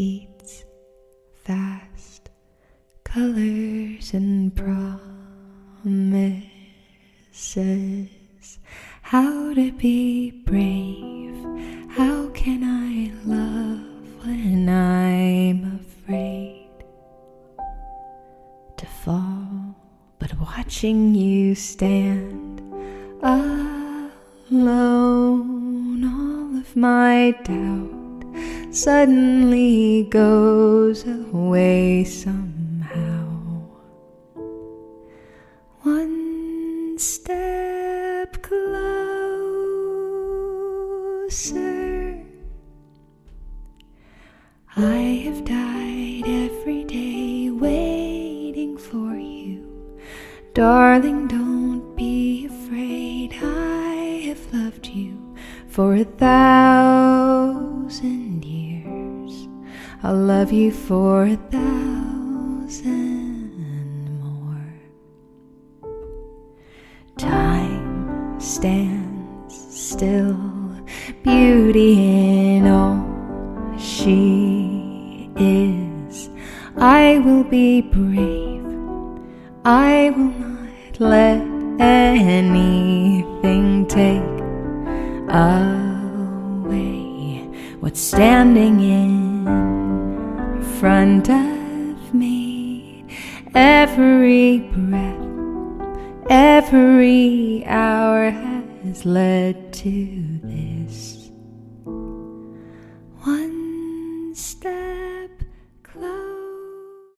beats fast, colors and promises. How to be brave, how can I love when I'm afraid to fall, but watching you stand alone, all of my doubt suddenly goes away somehow. One step closer. I have died every day waiting for you. Darling, don't be afraid. I have loved you for 1,000 years. I'll love you for 1,000 more. Time stands still, beauty in all she is. I will be brave, I will not let anything take away what's standing in front of me. Every breath, every hour has led to this. One step